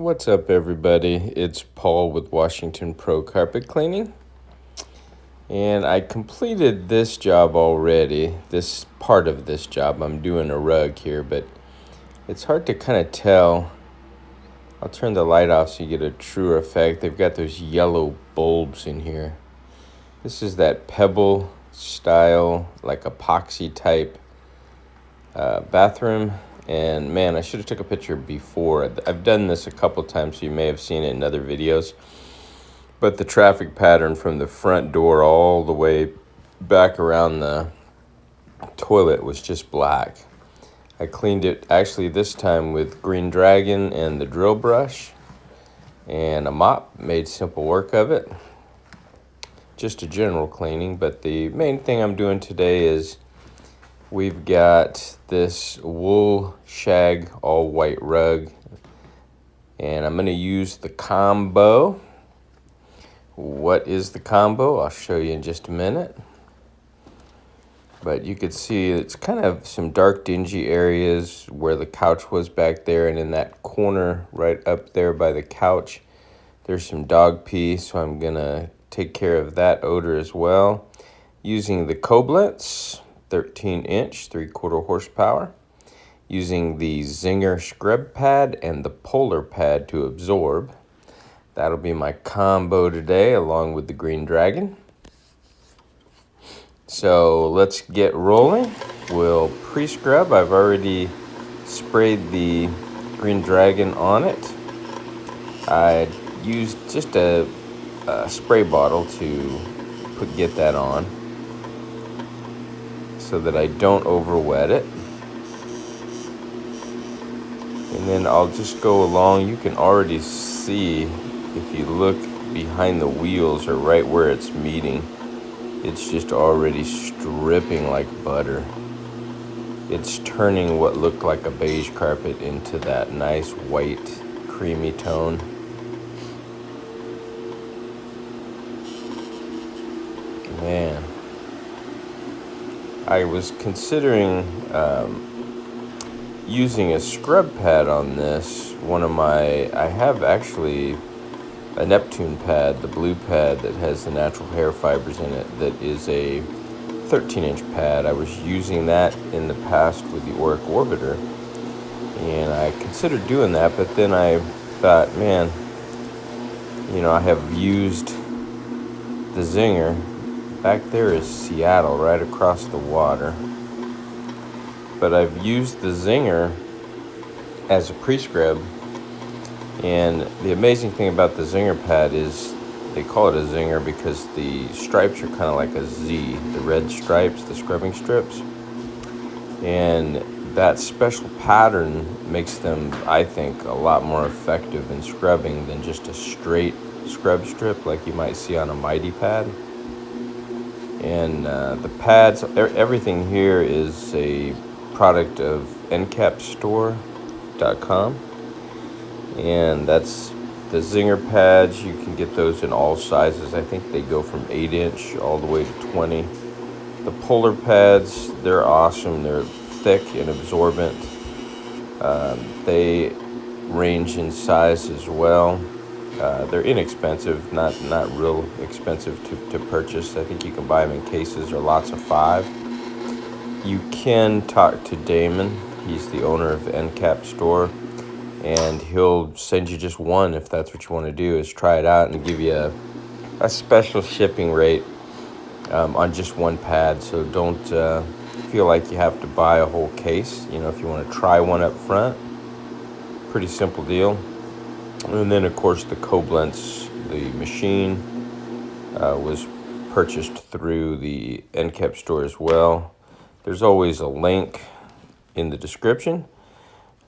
What's up, everybody? It's Paul with Washington Pro Carpet Cleaning. And I completed this job already, this part of this job. I'm doing a rug here, but it's hard to kind of tell. I'll turn the light off so you get a truer effect. They've got those yellow bulbs in here. This is that pebble style, like epoxy type bathroom. And man, I should have took a picture before. I've done this a couple times, so you may have seen it in other videos. But the traffic pattern from the front door all the way back around the toilet was just black. I cleaned it actually this time with Green Dragon and the drill brush and a mop. Made simple work of it. Just a general cleaning, but the main thing I'm doing today is we've got this wool shag all white rug, and I'm going to use the combo. What is the combo? I'll show you in just a minute. But you could see it's kind of some dark dingy areas where the couch was back there, and in that corner right up there by the couch there's some dog pee, so I'm gonna take care of that odor as well using the Koblenz 13-inch 3/4 horsepower, using the Zinger scrub pad and the Polar pad to absorb. That'll be my combo today, along with the Green Dragon. So let's get rolling. We'll pre-scrub. I've already sprayed the Green Dragon on it. I used just a spray bottle to get that on so that I don't over wet it. And then I'll just go along. You can already see, if you look behind the wheels or right where it's meeting, it's just already stripping like butter. It's turning what looked like a beige carpet into that nice white creamy tone. Man, I was considering using a scrub pad on this. I have actually a Neptune pad, the blue pad that has the natural hair fibers in it, that is a 13-inch pad. I was using that in the past with the Auric Orbiter, and I considered doing that, but then I thought, man, I have used the Zinger. Back there is Seattle, right across the water. But I've used the Zinger as a pre-scrub, and the amazing thing about the Zinger pad is they call it a Zinger because the stripes are kind of like a Z, the red stripes, the scrubbing strips. And that special pattern makes them, I think, a lot more effective in scrubbing than just a straight scrub strip like you might see on a Mighty pad. And the pads, everything here is a product of Encapstore.com. And that's the Zinger pads. You can get those in all sizes. I think they go from 8-inch all the way to 20. The Polar pads, they're awesome. They're thick and absorbent. They range in size as well. They're inexpensive, not real expensive to purchase. I think you can buy them in cases or lots of 5. You can talk to Damon. He's the owner of Encapstore, and he'll send you just one if that's what you want to do, is try it out and give you a special shipping rate on just one pad. So don't feel like you have to buy a whole case. If you want to try one up front, pretty simple deal. And then, of course, the Koblenz, the machine, was purchased through the Encapstore as well. There's always a link in the description.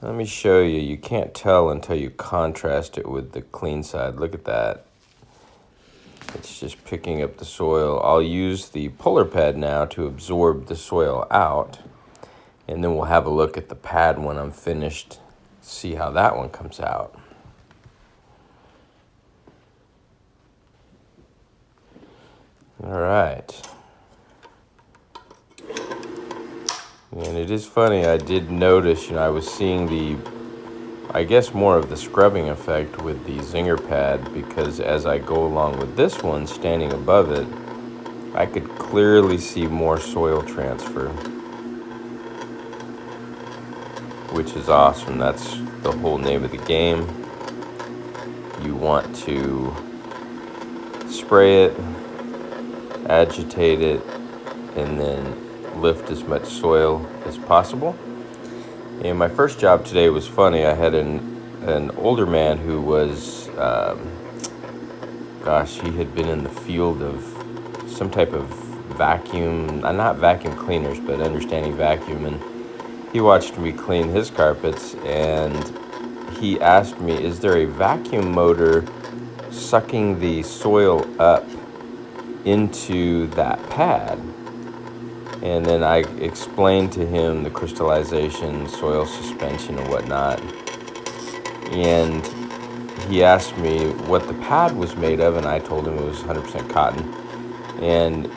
Let me show you. You can't tell until you contrast it with the clean side. Look at that. It's just picking up the soil. I'll use the Polar pad now to absorb the soil out, and then we'll have a look at the pad when I'm finished, see how that one comes out. All right. And it is funny, I did notice, I was seeing I guess more of the scrubbing effect with the zinger pad, because as I go along with this one, standing above it, I could clearly see more soil transfer, which is awesome. That's the whole name of the game. You want to spray it, agitate it, and then lift as much soil as possible. And my first job today was funny. I had an older man who was, he had been in the field of some type of vacuum, not vacuum cleaners, but understanding vacuum. And he watched me clean his carpets, and he asked me, is there a vacuum motor sucking the soil up into that pad? And then I explained to him the crystallization, soil suspension, and whatnot. And he asked me what the pad was made of, and I told him it was 100% cotton. And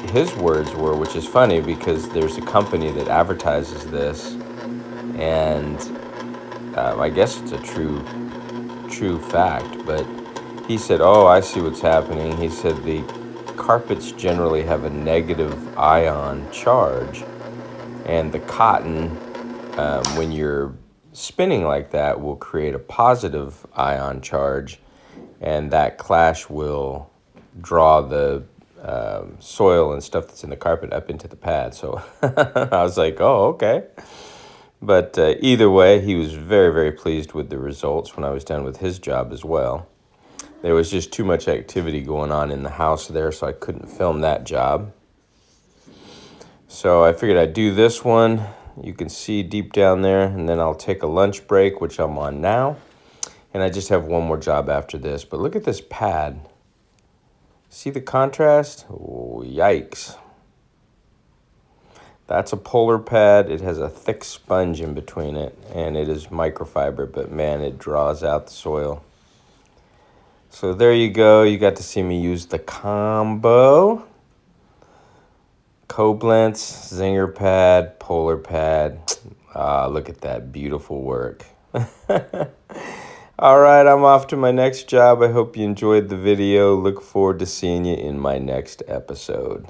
his words were, which is funny because there's a company that advertises this, and I guess it's a true fact, but he said, oh, I see what's happening. He said the carpets generally have a negative ion charge, and the cotton, when you're spinning like that, will create a positive ion charge, and that clash will draw the soil and stuff that's in the carpet up into the pad. So I was like, oh, okay. But either way, he was very, very pleased with the results when I was done with his job as well. There was just too much activity going on in the house there, so I couldn't film that job. So I figured I'd do this one. You can see deep down there, and then I'll take a lunch break, which I'm on now. And I just have one more job after this. But look at this pad. See the contrast? Oh, yikes. That's a polar pad. It has a thick sponge in between it, and it is microfiber, but man, it draws out the soil. So there you go. You got to see me use the combo. Koblenz, zinger pad, polar pad. Look at that beautiful work. All right, I'm off to my next job. I hope you enjoyed the video. Look forward to seeing you in my next episode.